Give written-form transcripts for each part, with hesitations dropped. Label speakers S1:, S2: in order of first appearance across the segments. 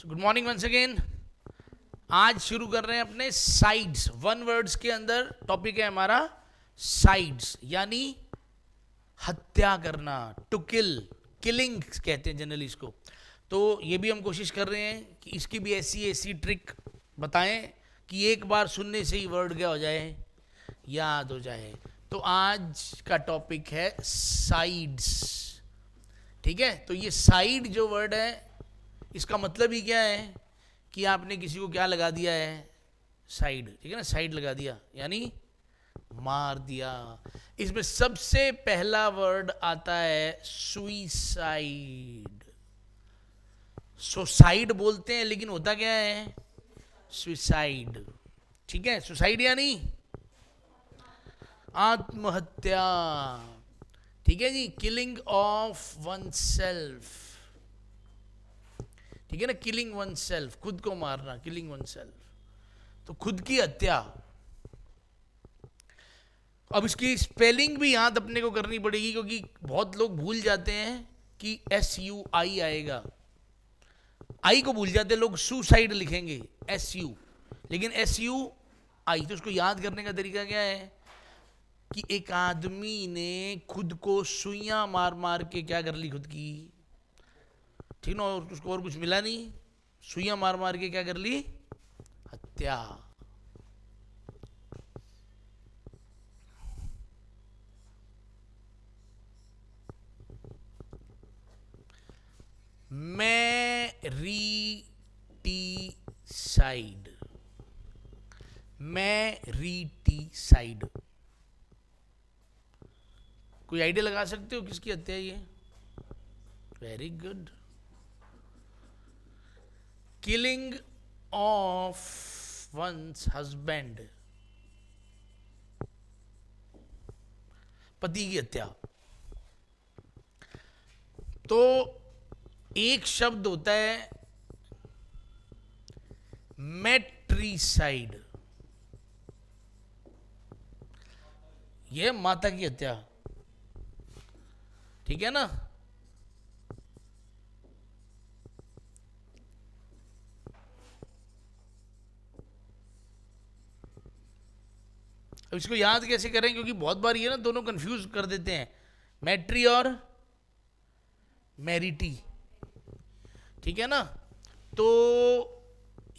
S1: Good morning once again. आज शुरू कर रहे हैं अपने साइड्स। वन वर्ड्स के अंदर टॉपिक है हमारा साइड्स, यानी हत्या करना, टू किल, किलिंग कहते हैं जनरली इसको। तो ये भी हम कोशिश कर रहे हैं कि इसकी भी ऐसी ऐसी ट्रिक बताएं कि एक बार सुनने से ही वर्ड क्या हो जाए, याद हो जाए। तो आज का टॉपिक है साइड्स। ठीक है, तो ये साइड जो वर्ड है इसका मतलब ही क्या है कि आपने किसी को क्या लगा दिया है, साइड। ठीक है ना, साइड लगा दिया यानी मार दिया। इसमें सबसे पहला वर्ड आता है सुइसाइड। सुसाइड बोलते हैं लेकिन होता क्या है, सुसाइड। ठीक है, सुसाइड यानी आत्महत्या। ठीक है जी, किलिंग ऑफ वन सेल्फ। ठीक है ना, किलिंग वन सेल्फ, खुद को मारना, किलिंग वन सेल्फ, तो खुद की हत्या। अब इसकी स्पेलिंग भी याद अपने को करनी पड़ेगी क्योंकि बहुत लोग भूल जाते हैं कि SUI आएगा। आई को भूल जाते लोग, सुसाइड लिखेंगे SU, लेकिन SUI। तो उसको याद करने का तरीका क्या है कि एक आदमी ने खुद को सुइयां मार मार के क्या कर ली, खुद की, ठीक ना, और उसको और कुछ मिला नहीं, सुइयां मार मार के क्या कर ली, हत्या। मैरीटीसाइड, मैरीटीसाइड। कोई आइडिया लगा सकते हो किसकी हत्या है ये? Very good, killing of one's husband, पति की हत्या। तो एक शब्द होता है मैट्रीसाइड, यह माता की हत्या। ठीक है ना, अब इसको याद कैसे करें, क्योंकि बहुत बार ये ना दोनों कंफ्यूज कर देते हैं, मैट्री और मैरिटी। ठीक है ना, तो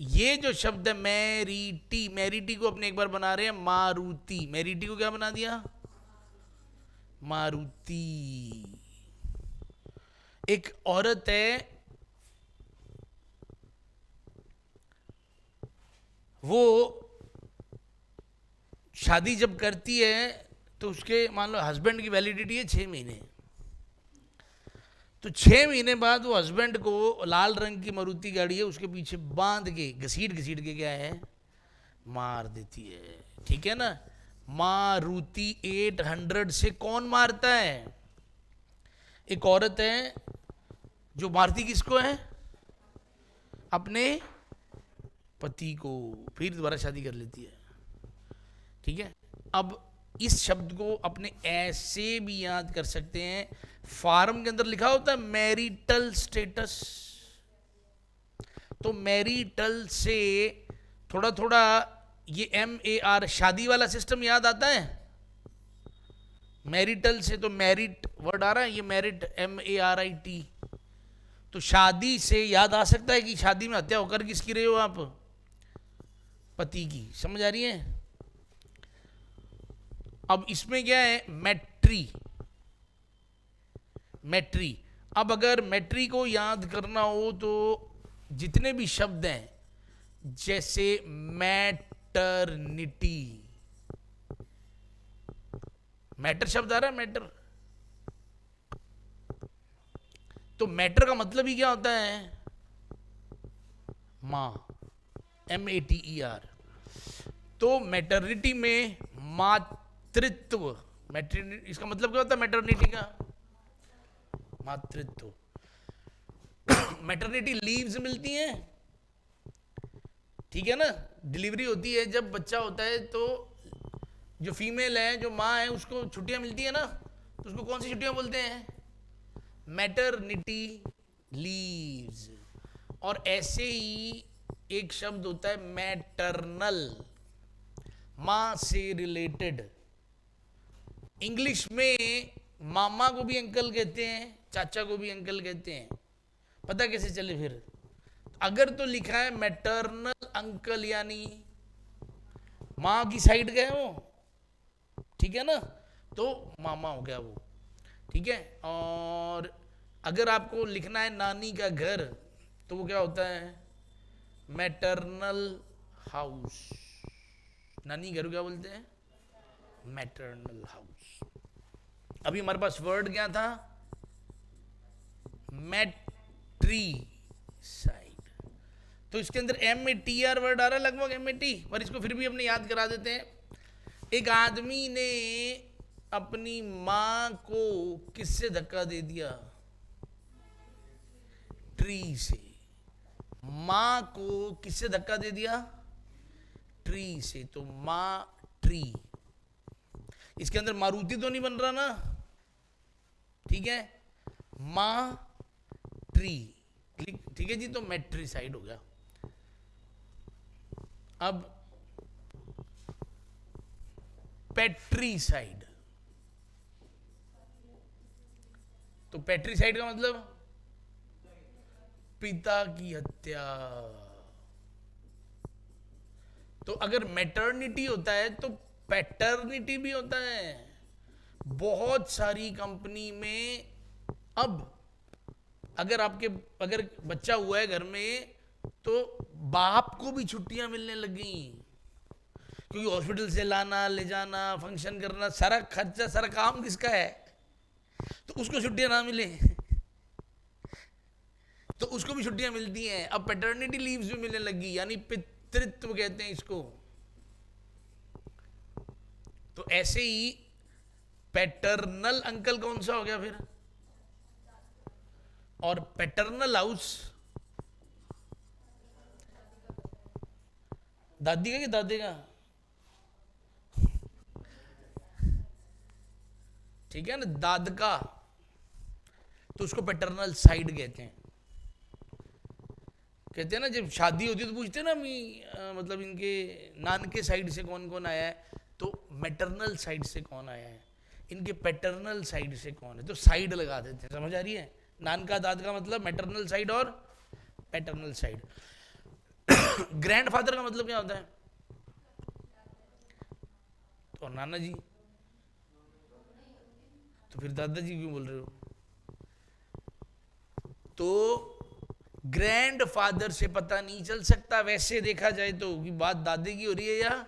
S1: ये जो शब्द है मैरिटी, मैरिटी को अपने एक बार बना रहे हैं मारुति। मैरिटी को क्या बना दिया, मारुति। एक औरत है, वो शादी जब करती है तो उसके मान लो हस्बैंड की वैलिडिटी है 6 महीने। तो 6 महीने बाद वो हस्बैंड को लाल रंग की मारुति गाड़ी है उसके पीछे बांध के घसीट घसीट के क्या है, मार देती है। ठीक है ना, मारुति 800 से कौन मारता है? एक औरत है जो मारती किसको है, अपने पति को, फिर दोबारा शादी कर लेती है। ठीक है, अब इस शब्द को अपने ऐसे भी याद कर सकते हैं, फॉर्म के अंदर लिखा होता है मैरिटल स्टेटस। तो मैरिटल से थोड़ा थोड़ा ये MAR शादी वाला सिस्टम याद आता है। मैरिटल से तो मैरिट वर्ड आ रहा है, ये मैरिट MARIT। तो शादी से याद आ सकता है कि शादी में हत्या होकर किसकी रहे हो आप, पति की। समझ आ रही है? अब इसमें क्या है, मैट्री, मैट्री। अब अगर मैट्री को याद करना हो तो जितने भी शब्द हैं, जैसे मैटरनिटी, मैटर शब्द आ रहा है, मैटर। तो मैटर का मतलब ही क्या होता है, मां, MATER। तो मैटरनिटी में मातृत्व, मैटरनिटी इसका मतलब क्या होता है, मैटरनिटी का मातृत्व। मैटरनिटी लीव्स मिलती हैं, ठीक है ना, डिलीवरी होती है, जब बच्चा होता है तो जो फीमेल है, जो माँ है, उसको छुट्टियां मिलती है ना, तो उसको कौन सी छुट्टियां बोलते हैं, मैटरनिटी लीव्स। और ऐसे ही एक शब्द होता है मैटरनल, मां से रिलेटेड। इंग्लिश में मामा को भी अंकल कहते हैं, चाचा को भी अंकल कहते हैं। पता कैसे चले फिर? अगर तो लिखा है मैटरनल अंकल यानी माँ की साइड गए वो, ठीक है ना, तो मामा हो गया वो, ठीक है। और अगर आपको लिखना है नानी का घर, तो वो क्या होता है? Maternal house. नानी घर को क्या बोलते हैं? Maternal house. अभी हमारे पास वर्ड क्या था? Matri side. तो इसके अंदर M A T R word आ रहा है लगभग, एम ए टी, पर इसको फिर भी अपने याद करा देते हैं। एक आदमी ने अपनी मां को किससे धक्का दे दिया? ट्री से। मां को किससे धक्का दे दिया? ट्री से। तो मां ट्री। इसके अंदर मारुति तो नहीं बन रहा ना, ठीक है। मां ट्री, ठीक है जी। तो मैट्री साइड हो गया। अब पेट्री साइड। तो पेट्री साइड का मतलब पिता की हत्या। तो अगर मैटरनिटी होता है तो पैटर्निटी भी होता है। बहुत सारी कंपनी में अब अगर बच्चा हुआ है घर में, तो बाप को भी छुट्टियां मिलने लगी, क्योंकि हॉस्पिटल से लाना ले जाना, फंक्शन करना, सारा खर्चा, सारा काम किसका है? तो उसको छुट्टियां ना मिले तो उसको भी छुट्टियां मिलती हैं। अब पैटर्निटी लीव्स भी मिलने लगी, यानी पितृत्व कहते हैं इसको। तो ऐसे ही पैटर्नल अंकल कौन सा हो गया फिर? और पैटर्नल हाउस दादी का कि दादे का? ठीक है ना, दाद का। तो उसको पैटर्नल साइड कहते हैं। कहते हैं ना, जब शादी होती है तो पूछते हैं ना, मतलब इनके नान के साइड से कौन कौन आया है, तो मैटरनल साइड से कौन आया है, इनके पैटर्नल साइड से कौन है, तो साइड लगा देते हैं। समझ आ रही है? नान का दाद का मतलब मैटरनल साइड और पैटर्नल साइड। ग्रैंडफादर का मतलब क्या होता है? तो नाना जी। तो फिर दादाजी क्यों बोल रहे हो? तो ग्रैंडफादर से पता नहीं चल सकता वैसे देखा जाए तो कि बात दादे की हो रही है या,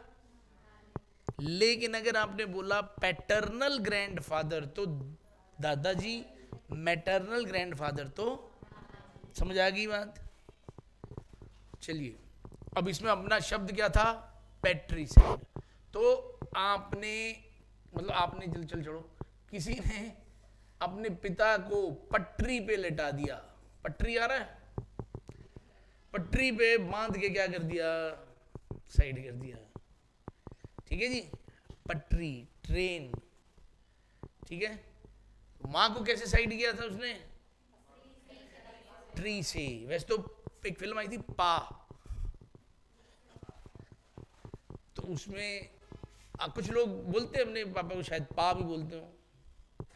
S1: लेकिन अगर आपने बोला पैटर्नल ग्रैंडफादर तो दादाजी, मैटरनल ग्रैंडफादर तो, समझ आ गई बात? चलिए, अब इसमें अपना शब्द क्या था? पैट्रीसाइड। तो आपने, मतलब आपने, चल छोड़ो, किसी ने अपने पिता को पटरी पे लेटा दिया। पटरी आ रहा है? पटरी पे बांध के क्या कर दिया? साइड कर दिया। ठीक है जी, पटरी, ट्रेन, ठीक है। मां को कैसे साइड किया था उसने? ट्री से। वैसे तो एक फिल्म आई थी पा, तो उसमें कुछ लोग बोलते हैं अपने पापा को शायद पा भी बोलते हो,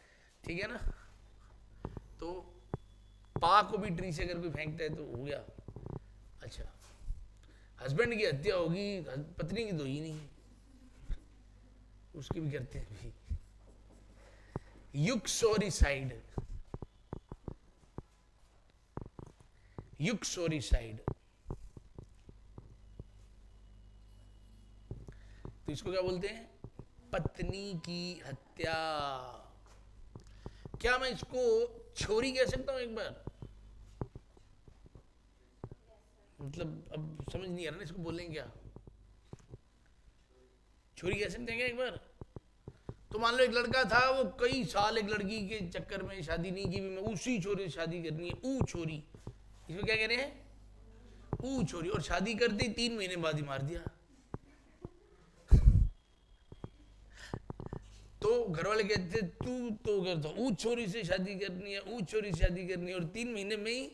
S1: ठीक है ना। तो पा को भी ट्री से अगर कोई फेंकता है तो हो गया। अच्छा, हस्बैंड की हत्या होगी, पत्नी की तो ही नहीं, उसकी भी करते हैं भी। युक्सोरिसाइड, युक्सोरिसाइड, तो इसको क्या बोलते हैं? पत्नी की हत्या। क्या मैं इसको छोरी कह सकता हूं एक बार? मतलब अब समझ नहीं आ रहा ना, इसको बोलेंगे क्या? छोरी कह सकते हैं क्या एक बार? तो मान लो एक लड़का था, वो कई साल एक लड़की के चक्कर में शादी नहीं की, मैं उसी छोरी से शादी करनी है, ऊ छोरी, इसको क्या कह रहे हैं? ऊ छोरी। और शादी करते 3 महीने बाद ही मार दिया। तो घर वाले कहते तू तो करता, ऊ छोरी से शादी करनी है, ऊ छोरी से शादी करनी है, और 3 महीने में ही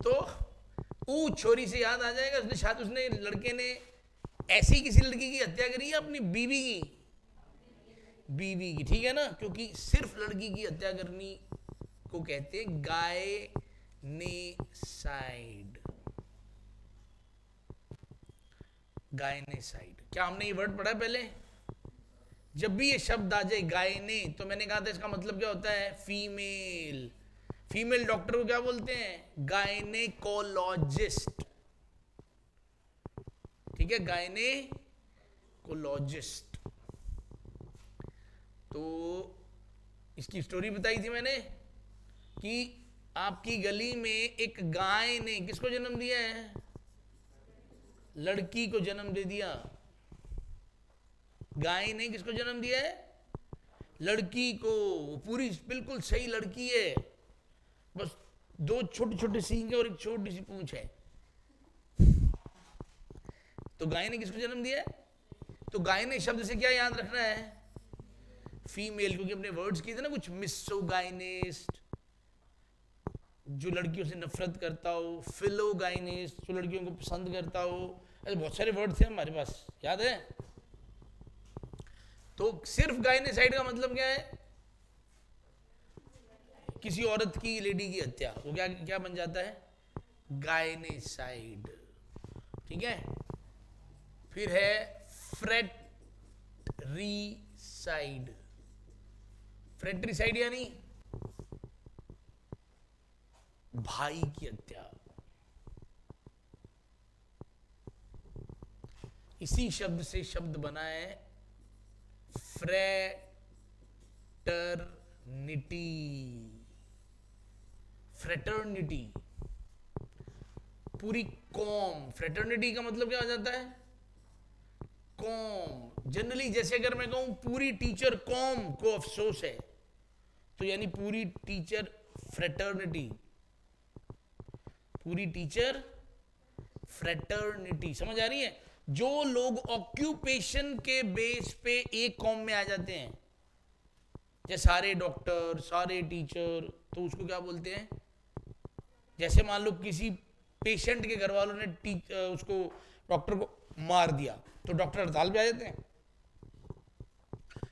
S1: तो वो छोरी से याद आ जाएगा, उसने शायद उसने लड़के ने ऐसी किसी लड़की की हत्या करी है अपनी बीवी की, बीवी की, ठीक है ना, क्योंकि सिर्फ लड़की की हत्या करनी को कहते हैं गायनेसाइड। गायनेसाइड, क्या हमने ये वर्ड पढ़ा है पहले? जब भी ये शब्द आ जाए गायने, तो मैंने कहा था इसका मतलब क्या होता है? फीमेल। फीमेल डॉक्टर को क्या बोलते हैं? गायनेकोलॉजिस्ट, ठीक है, गायनेकोलॉजिस्ट। तो इसकी स्टोरी बताई थी मैंने कि आपकी गली में एक गाय ने किसको जन्म दिया है? लड़की को जन्म दे दिया। गाय ने किसको जन्म दिया है? लड़की को। पूरी बिल्कुल सही लड़की है, बस दो छोटे छोटे सींग और एक छोटी सी पूंछ है। तो गाय ने किसको जन्म दिया है? तो गाय ने शब्द से क्या याद रखना है? फीमेल, क्योंकि अपने वर्ड्स किए थे ना कुछ, मिसोगाइनिस्ट जो लड़कियों से नफरत करता हो, फिलोगाइनिस्ट जो लड़कियों को पसंद करता हो, ऐसे बहुत सारे वर्ड थे हमारे पास, याद है? तो सिर्फ गायनेसाइड का मतलब क्या है? किसी औरत की, लेडी की हत्या, वो क्या क्या बन जाता है? गायनेसाइड, ठीक है। फिर है फ्रेट्रीसाइड। फ्रेट्रीसाइड यानी भाई की हत्या। इसी शब्द से शब्द बना है फ्रेटर्निटी। फ्रेटर्निटी, पूरी कॉम। फ्रेटर्निटी का मतलब क्या हो जाता है? कॉम। जनरली जैसे अगर मैं कहूं पूरी टीचर कॉम को अफसोस है, तो यानी पूरी टीचर फ्रेटर्निटी, पूरी टीचर फ्रेटर्निटी। समझ आ रही है? जो लोग ऑक्यूपेशन के बेस पे एक कॉम में आ जाते हैं, जैसे सारे डॉक्टर, सारे टीचर, तो उसको क्या बोलते हैं? जैसे मान लो किसी पेशेंट के घर वालों ने उसको, डॉक्टर को मार दिया, तो डॉक्टर हड़ताल पे आ जाते हैं।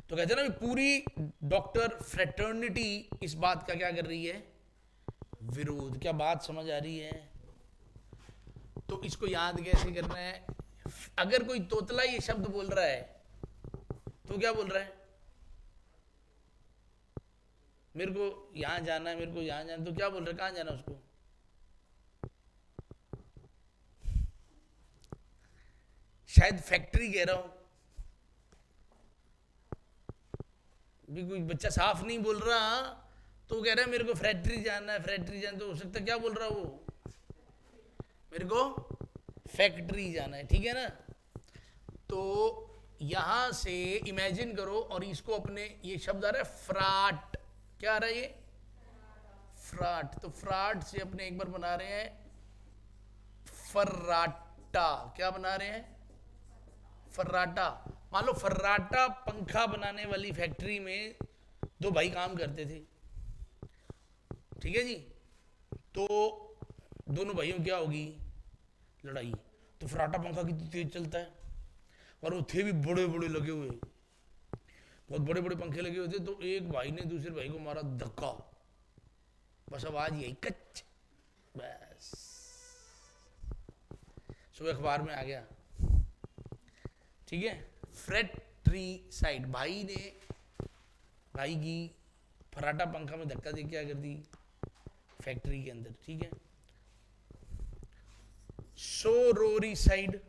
S1: तो कहते हैं ना पूरी डॉक्टर फ्रेटर्निटी इस बात का क्या कर रही है? विरोध। क्या बात समझ आ रही है? तो इसको याद कैसे करना है? अगर कोई तोतला ये शब्द बोल रहा है, तो क्या बोल रहा है? मेरे को यहां जाना है, मेरे को यहां जाना, तो क्या बोल रहा है? कहां जाना उसको? शायद फैक्ट्री कह रहा हूं। भी कोई बच्चा साफ नहीं बोल रहा, तो कह रहा है मेरे को फैक्ट्री जाना है, फैक्ट्री जाना। तो हो सकता क्या बोल रहा वो? मेरे को फैक्ट्री जाना है, ठीक है ना। तो यहां से इमेजिन करो, और इसको अपने, ये शब्द आ रहा है फ्राट। क्या आ रहा है ये? फ्राट। तो फ्राट से अपने एक बार बना रहे हैं फर्राटा। क्या बना रहे हैं? फर्राटा। मान लो फर्राटा पंखा बनाने वाली फैक्ट्री में दो भाई काम करते थे, ठीक है जी। तो दोनों भाइयों क्या होगी? लड़ाई। तो फर्राटा पंखा कितनी तेज चलता है, और वो थे भी बड़े बड़े लगे हुए, बहुत बड़े बड़े पंखे लगे हुए थे। तो एक भाई ने दूसरे भाई को मारा धक्का, बस आवाज यही कच, बस सुबह अखबार में आ गया, ठीक है। फ्रेट्रीसाइड, भाई ने भाई की फर्राटा पंखा में धक्का दे क्या कर दी? फैक्ट्री के अंदर, ठीक है। सोरोरीसाइड,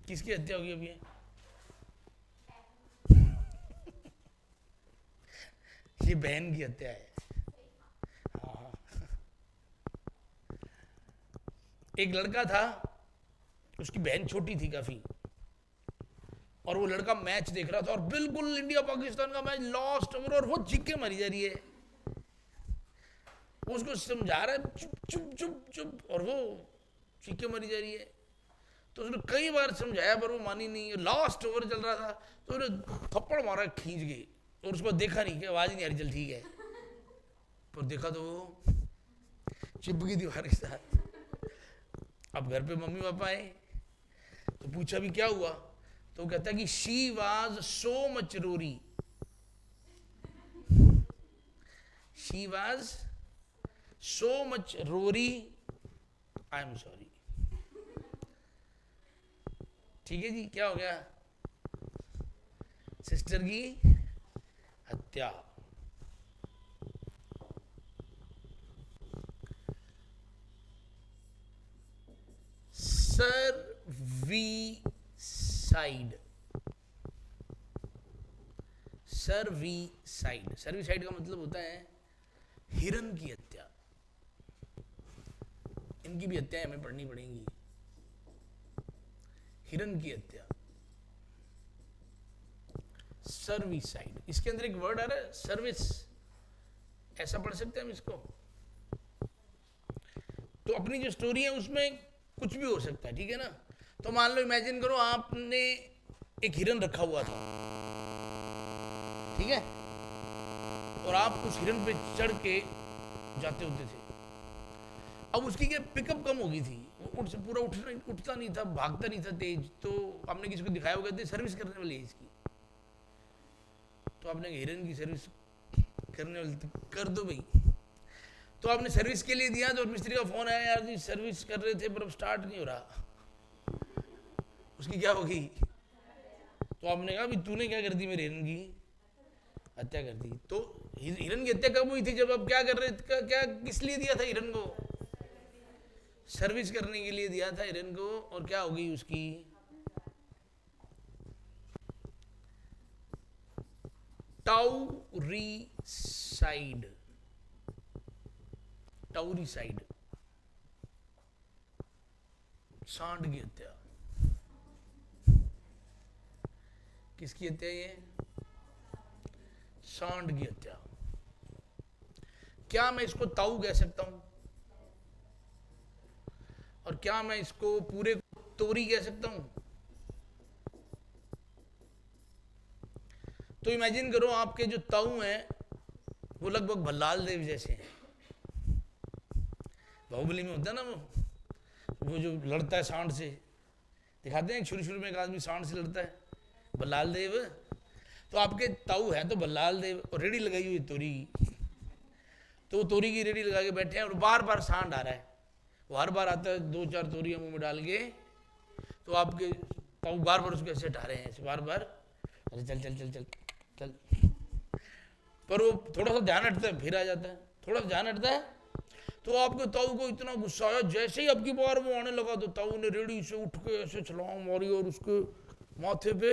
S1: किसकी हत्या होगी अभी? ये बहन की हत्या है। हाँ। एक लड़का था, उसकी बहन छोटी थी काफी, और वो लड़का मैच देख रहा था, और बिल्कुल इंडिया पाकिस्तान का मैच, लास्ट ओवर, और वो चीख के मरी जा रही है। वो उसको समझा रहा है चुप चुप चुप चुप, और वो चीख के मरी जा रही है। तो उसने कई बार समझाया, पर वो मानी नहीं। लास्ट ओवर चल रहा था, तो उसने थप्पड़ मारा खींच के, और उसको देखा नहीं कि आवाज नहीं आ रही, चल ठीक है। पर देखा तो वो चिपकी दीवार के साथ। अब घर पे मम्मी पापा आए तो पूछा भी क्या हुआ, तो कहता कि she was so much Rory, she was so much Rory, I am sorry. ठीक है जी, क्या हो गया? सिस्टर की हत्या। सर्वीसाइड, सर्वीसाइड, सर्वीसाइड का मतलब होता है हिरन की हत्या। इनकी भी हत्याएं हमें पढ़नी पड़ेंगी। हिरन की हत्या, सर्वीसाइड। इसके अंदर एक वर्ड आ रहा है सर्विस, ऐसा पढ़ सकते हैं हम इसको। तो अपनी जो स्टोरी है उसमें कुछ भी हो सकता है, ठीक है ना। तो मान लो, इमेजिन करो आपने एक हिरन रखा हुआ था, ठीक है, और आप उस हिरन पे चढ़ के जाते होते थे। अब उसकी क्या पिकअप कम हो गई थी, वो पूरा उठता नहीं था, भागता नहीं था तेज। तो आपने किसी को दिखाया होगा सर्विस करने वाली है इसकी, तो आपने हिरन की सर्विस करने वाली कर दो भाई। तो आपने सर्विस के लिए दिया, तो मिस्त्री का फोन आया, यार जी सर्विस कर रहे थे पर अब स्टार्ट नहीं हो रहा, उसकी क्या होगी? तो आपने कहा भी तूने क्या कर दी, मेरे हिरन की हत्या कर दी। तो हिरन की हत्या कब हुई थी? जब आप क्या कर रहे थे, क्या किस लिए दिया था हिरन को? सर्विस करने के लिए दिया था हिरन को। और क्या हो गई उसकी? टाउरीसाइड, टाउरीसाइड, सांड की हत्या। किसकी हत्या ये? सांड की हत्या। क्या मैं इसको ताऊ कह सकता हूं? और क्या मैं इसको पूरे तोरी कह सकता हूं? तो इमेजिन करो आपके जो ताऊ हैं वो लगभग भल्लाल देव जैसे हैं। बाहुबली में होता है ना वो जो लड़ता है सांड से, दिखाते हैं शुरू में एक आदमी सांड से लड़ता है, भल्लाल देव। तो आपके ताऊ है तो भल्लाल देव, और रेडी लगाई हुई तोरी की। तो तोरी की रेडी लगा के बैठे हैं और बार बार सांड आ रहा है, वो हर बार आता है 2-4 तोरियां मुंह में डाल के। तो आपके ताऊ बार बार उसको ऐसे हटा रहे हैं, ऐसे बार बार, अरे चल चल चल चल चल। पर वो थोड़ा सा ध्यान हटता है, फिर आ जाता है, थोड़ा सा ध्यान हटता है। तो आपके ताऊ को इतना गुस्सा आया, जैसे ही आपकी बार वो आने लगा तो ताऊ ने रेडी से उठ के ऐसे छलांग मारी और उसके माथे पे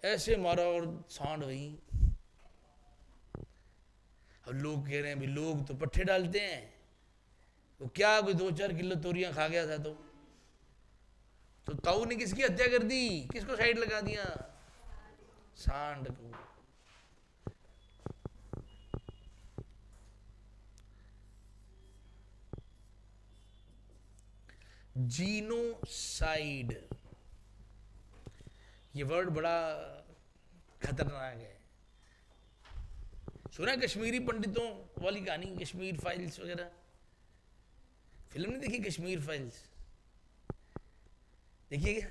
S1: ऐसे मारा और सांड वही। अब लोग कह रहे हैं भाई लोग तो पट्टे डालते हैं, वो क्या कोई 2-4 किलो तोरियां खा गया था। तो ताऊ ने किसकी हत्या कर दी? किसको साइड लगा दिया? सांड को। जीनोसाइड, ये वर्ड बड़ा खतरनाक है। सुना कश्मीरी पंडितों वाली कहानी, कश्मीर फाइल्स वगैरह? फिल्म नहीं देखी कश्मीर फाइल्स? देखिए,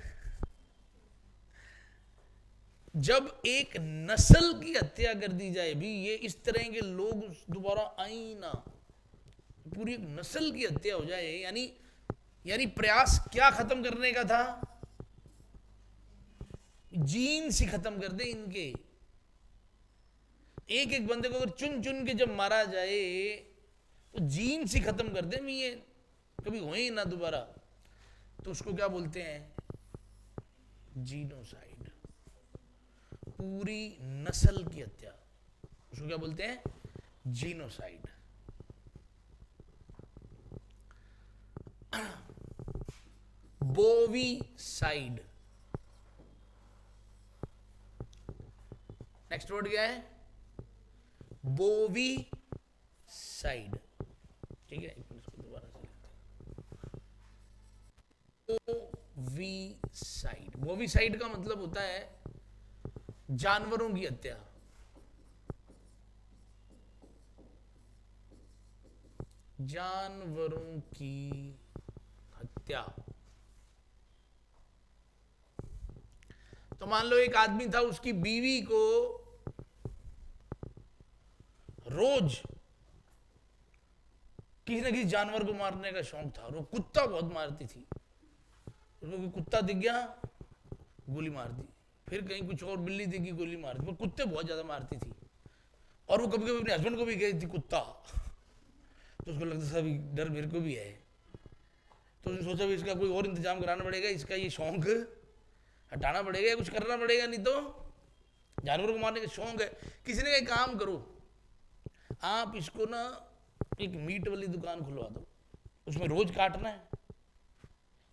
S1: जब एक नस्ल की हत्या कर दी जाए भी, ये इस तरह के लोग दोबारा आई ना, पूरी एक नस्ल की हत्या हो जाए, यानी प्रयास क्या खत्म करने का था? जीन से खत्म कर दे इनके। एक एक बंदे को अगर चुन चुन के जब मारा जाए तो जीन से खत्म कर दे, ये कभी हो ही ना दोबारा। तो उसको क्या बोलते हैं? जीनोसाइड, पूरी नस्ल की हत्या, उसको क्या बोलते हैं? जीनोसाइड। बोवीसाइड, नेक्स्ट वर्ड क्या है? बोवीसाइड। ठीक है, इसको दोबारा से बोवीसाइड। बोवीसाइड का मतलब होता है जानवरों की हत्या। जानवरों की हत्या। तो मान लो एक आदमी था, उसकी बीवी को रोज किसी न किसी जानवर को मारने का शौक था, और वो कुत्ता बहुत मारती थी। उसको कोई कुत्ता दिख गया, गोली मार दी। फिर कहीं कुछ और बिल्ली दिखी, गोली मार दी। पर कुत्ते बहुत ज्यादा मारती थी, और वो कभी कभी अपने हस्बैंड को भी कहती थी कुत्ता। तो उसको लगता था डर मेरे को भी है। तो उसने सोचा भी इसका कोई और इंतजाम कराना पड़ेगा, इसका ये शौक हटाना पड़ेगा, कुछ करना पड़ेगा, नहीं तो जानवरों को मारने का शौक है। किसी ने कहा काम करो, आप इसको ना एक मीट वाली दुकान खुलवा दो, उसमें रोज काटना है,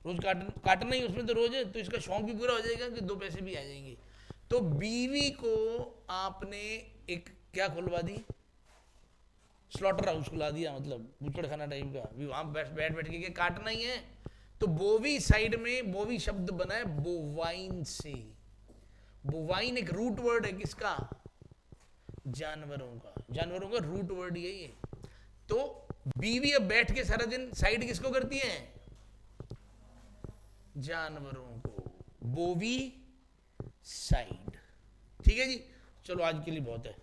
S1: रोज काटना ही उसमें तो रोज है, तो इसका शौक भी पूरा हो जाएगा कि दो पैसे भी आ जाएंगे। तो बीवी को आपने एक क्या खुलवा दी, स्लॉटर हाउस खुला दिया, मतलब बुचड़ खाना टाइप का, भी वहां बैठ बैठ के काटना ही है। तो बोवी साइड में बोवी शब्द बना है बोवाइन से। बोवाइन एक रूट वर्ड है किसका, जानवरों का। जानवरों का रूट वर्ड यही है। तो बीवी अब बैठ के सारा दिन साइड किसको करती है, जानवरों को, बोवी साइड। ठीक है जी, चलो आज के लिए बहुत है।